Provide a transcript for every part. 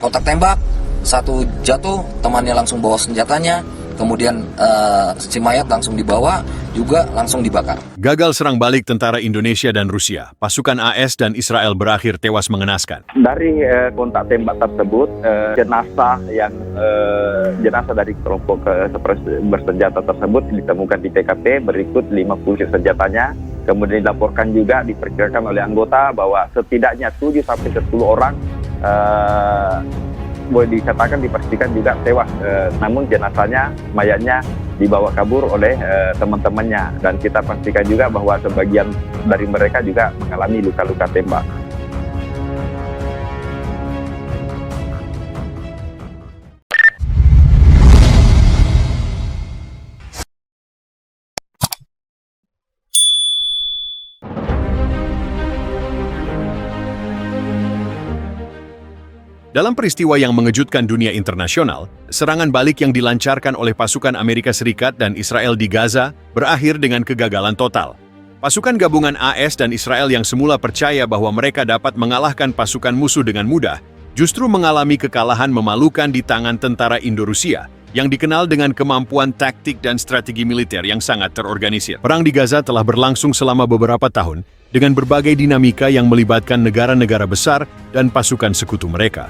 Kontak tembak, satu jatuh, temannya langsung bawa senjatanya, kemudian si mayat langsung dibawa, juga langsung dibakar. Gagal serang balik tentara Indonesia dan Rusia, pasukan AS dan Israel berakhir tewas mengenaskan. Dari kontak tembak tersebut, jenazah dari kelompok bersenjata tersebut ditemukan di TKP berikut 5 pucuk senjatanya. Kemudian dilaporkan juga, diperkirakan oleh anggota bahwa setidaknya 7-10 orang boleh dikatakan dipastikan juga tewas, namun jenazahnya, mayatnya dibawa kabur oleh teman-temannya, dan kita pastikan juga bahwa sebagian dari mereka juga mengalami luka-luka tembak. Dalam peristiwa yang mengejutkan dunia internasional, serangan balik yang dilancarkan oleh pasukan Amerika Serikat dan Israel di Gaza berakhir dengan kegagalan total. Pasukan gabungan AS dan Israel yang semula percaya bahwa mereka dapat mengalahkan pasukan musuh dengan mudah, justru mengalami kekalahan memalukan di tangan tentara Indo-Rusia, yang dikenal dengan kemampuan taktik dan strategi militer yang sangat terorganisir. Perang di Gaza telah berlangsung selama beberapa tahun, dengan berbagai dinamika yang melibatkan negara-negara besar dan pasukan sekutu mereka.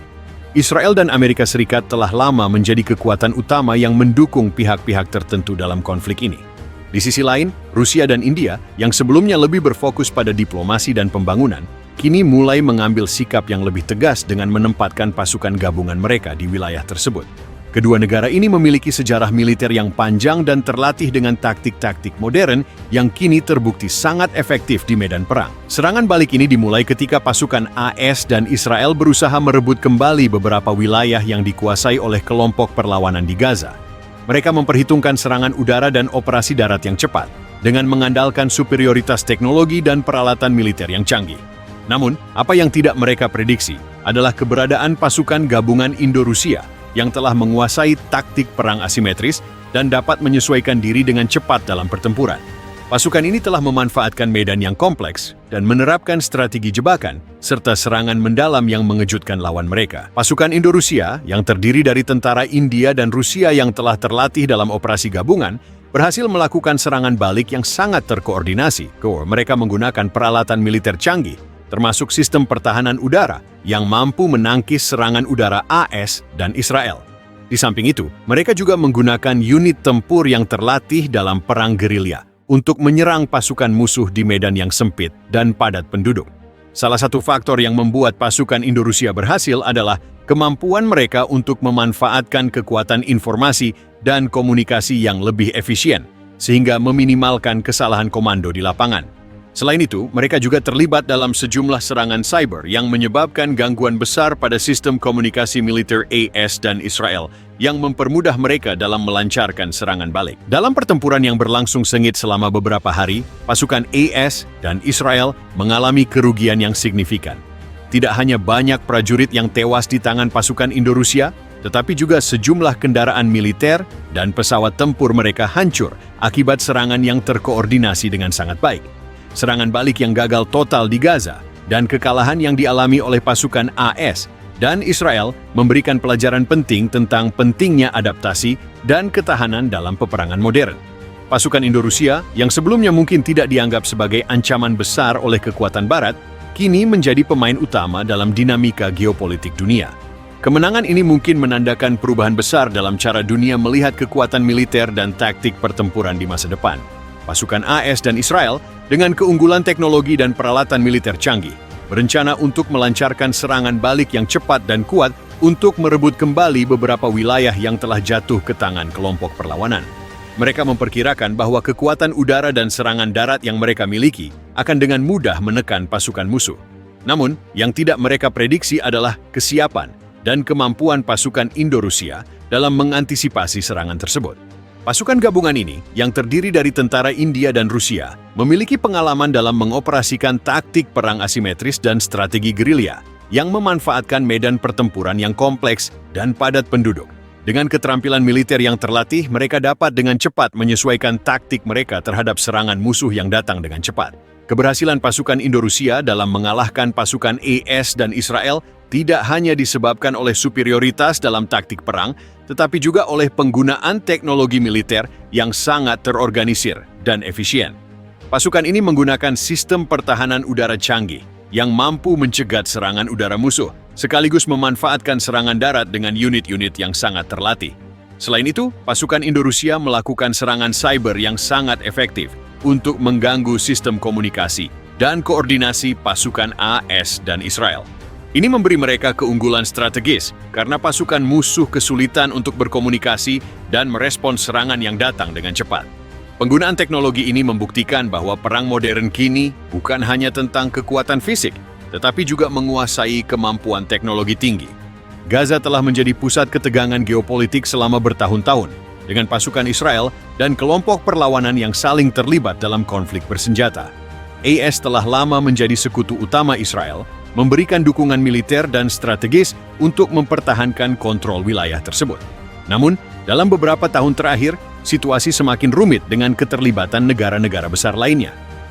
Israel dan Amerika Serikat telah lama menjadi kekuatan utama yang mendukung pihak-pihak tertentu dalam konflik ini. Di sisi lain, Rusia dan India, yang sebelumnya lebih berfokus pada diplomasi dan pembangunan, kini mulai mengambil sikap yang lebih tegas dengan menempatkan pasukan gabungan mereka di wilayah tersebut. Kedua negara ini memiliki sejarah militer yang panjang dan terlatih dengan taktik-taktik modern yang kini terbukti sangat efektif di medan perang. Serangan balik ini dimulai ketika pasukan AS dan Israel berusaha merebut kembali beberapa wilayah yang dikuasai oleh kelompok perlawanan di Gaza. Mereka memperhitungkan serangan udara dan operasi darat yang cepat, dengan mengandalkan superioritas teknologi dan peralatan militer yang canggih. Namun, apa yang tidak mereka prediksi adalah keberadaan pasukan gabungan Indo-Rusia yang telah menguasai taktik perang asimetris dan dapat menyesuaikan diri dengan cepat dalam pertempuran. Pasukan ini telah memanfaatkan medan yang kompleks dan menerapkan strategi jebakan serta serangan mendalam yang mengejutkan lawan mereka. Pasukan Indo-Rusia yang terdiri dari tentara India dan Rusia yang telah terlatih dalam operasi gabungan berhasil melakukan serangan balik yang sangat terkoordinasi. Mereka menggunakan peralatan militer canggih, termasuk sistem pertahanan udara yang mampu menangkis serangan udara AS dan Israel. Di samping itu, mereka juga menggunakan unit tempur yang terlatih dalam perang gerilya untuk menyerang pasukan musuh di medan yang sempit dan padat penduduk. Salah satu faktor yang membuat pasukan Indo-Rusia berhasil adalah kemampuan mereka untuk memanfaatkan kekuatan informasi dan komunikasi yang lebih efisien, sehingga meminimalkan kesalahan komando di lapangan. Selain itu, mereka juga terlibat dalam sejumlah serangan cyber yang menyebabkan gangguan besar pada sistem komunikasi militer AS dan Israel yang mempermudah mereka dalam melancarkan serangan balik. Dalam pertempuran yang berlangsung sengit selama beberapa hari, pasukan AS dan Israel mengalami kerugian yang signifikan. Tidak hanya banyak prajurit yang tewas di tangan pasukan Indo-Rusia, tetapi juga sejumlah kendaraan militer dan pesawat tempur mereka hancur akibat serangan yang terkoordinasi dengan sangat baik. Serangan balik yang gagal total di Gaza dan kekalahan yang dialami oleh pasukan AS dan Israel memberikan pelajaran penting tentang pentingnya adaptasi dan ketahanan dalam peperangan modern. Pasukan Indo-Rusia yang sebelumnya mungkin tidak dianggap sebagai ancaman besar oleh kekuatan Barat, kini menjadi pemain utama dalam dinamika geopolitik dunia. Kemenangan ini mungkin menandakan perubahan besar dalam cara dunia melihat kekuatan militer dan taktik pertempuran di masa depan. Pasukan AS dan Israel dengan keunggulan teknologi dan peralatan militer canggih berencana untuk melancarkan serangan balik yang cepat dan kuat untuk merebut kembali beberapa wilayah yang telah jatuh ke tangan kelompok perlawanan. Mereka memperkirakan bahwa kekuatan udara dan serangan darat yang mereka miliki akan dengan mudah menekan pasukan musuh. Namun, yang tidak mereka prediksi adalah kesiapan dan kemampuan pasukan Indo-Rusia dalam mengantisipasi serangan tersebut. Pasukan gabungan ini, yang terdiri dari tentara India dan Rusia, memiliki pengalaman dalam mengoperasikan taktik perang asimetris dan strategi gerilya yang memanfaatkan medan pertempuran yang kompleks dan padat penduduk. Dengan keterampilan militer yang terlatih, mereka dapat dengan cepat menyesuaikan taktik mereka terhadap serangan musuh yang datang dengan cepat. Keberhasilan pasukan Indo-Rusia dalam mengalahkan pasukan AS dan Israel tidak hanya disebabkan oleh superioritas dalam taktik perang, tetapi juga oleh penggunaan teknologi militer yang sangat terorganisir dan efisien. Pasukan ini menggunakan sistem pertahanan udara canggih yang mampu mencegat serangan udara musuh, sekaligus memanfaatkan serangan darat dengan unit-unit yang sangat terlatih. Selain itu, pasukan Indo-Rusia melakukan serangan cyber yang sangat efektif untuk mengganggu sistem komunikasi dan koordinasi pasukan AS dan Israel. Ini memberi mereka keunggulan strategis karena pasukan musuh kesulitan untuk berkomunikasi dan merespons serangan yang datang dengan cepat. Penggunaan teknologi ini membuktikan bahwa perang modern kini bukan hanya tentang kekuatan fisik, tetapi juga menguasai kemampuan teknologi tinggi. Gaza telah menjadi pusat ketegangan geopolitik selama bertahun-tahun, dengan pasukan Israel dan kelompok perlawanan yang saling terlibat dalam konflik bersenjata. AS telah lama menjadi sekutu utama Israel, memberikan dukungan militer dan strategis untuk mempertahankan kontrol wilayah tersebut. Namun, dalam beberapa tahun terakhir, situasi semakin rumit dengan keterlibatan negara-negara besar lainnya.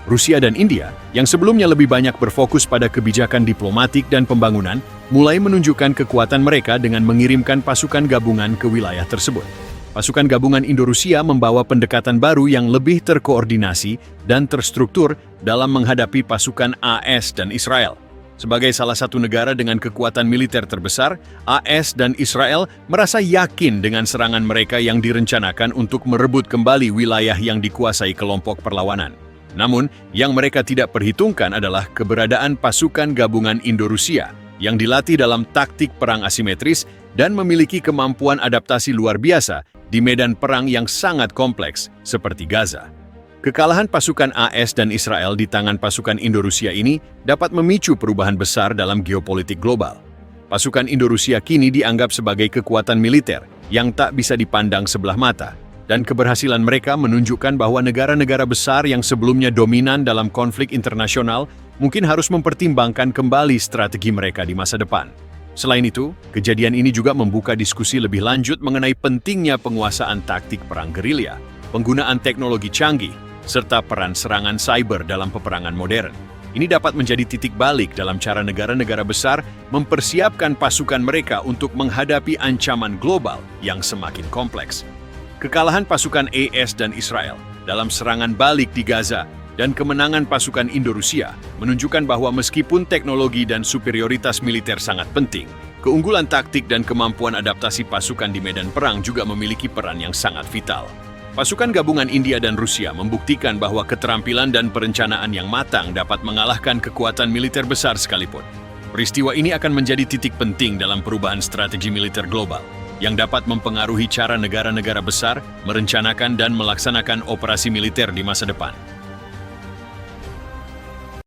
Rusia dan India, yang sebelumnya lebih banyak berfokus pada kebijakan diplomatik dan pembangunan, mulai menunjukkan kekuatan mereka dengan mengirimkan pasukan gabungan ke wilayah tersebut. Pasukan gabungan Indo-Rusia membawa pendekatan baru yang lebih terkoordinasi dan terstruktur dalam menghadapi pasukan AS dan Israel. Sebagai salah satu negara dengan kekuatan militer terbesar, AS dan Israel merasa yakin dengan serangan mereka yang direncanakan untuk merebut kembali wilayah yang dikuasai kelompok perlawanan. Namun, yang mereka tidak perhitungkan adalah keberadaan pasukan gabungan Indo-Rusia yang dilatih dalam taktik perang asimetris dan memiliki kemampuan adaptasi luar biasa di medan perang yang sangat kompleks seperti Gaza. Kekalahan pasukan AS dan Israel di tangan pasukan Indo-Rusia ini dapat memicu perubahan besar dalam geopolitik global. Pasukan Indo-Rusia kini dianggap sebagai kekuatan militer yang tak bisa dipandang sebelah mata, dan keberhasilan mereka menunjukkan bahwa negara-negara besar yang sebelumnya dominan dalam konflik internasional mungkin harus mempertimbangkan kembali strategi mereka di masa depan. Selain itu, kejadian ini juga membuka diskusi lebih lanjut mengenai pentingnya penguasaan taktik perang gerilya, penggunaan teknologi canggih, serta peran serangan cyber dalam peperangan modern. Ini dapat menjadi titik balik dalam cara negara-negara besar mempersiapkan pasukan mereka untuk menghadapi ancaman global yang semakin kompleks. Kekalahan pasukan AS dan Israel dalam serangan balik di Gaza dan kemenangan pasukan Indo-Rusia menunjukkan bahwa meskipun teknologi dan superioritas militer sangat penting, keunggulan taktik dan kemampuan adaptasi pasukan di medan perang juga memiliki peran yang sangat vital. Pasukan gabungan India dan Rusia membuktikan bahwa keterampilan dan perencanaan yang matang dapat mengalahkan kekuatan militer besar sekalipun. Peristiwa ini akan menjadi titik penting dalam perubahan strategi militer global, yang dapat mempengaruhi cara negara-negara besar merencanakan dan melaksanakan operasi militer di masa depan.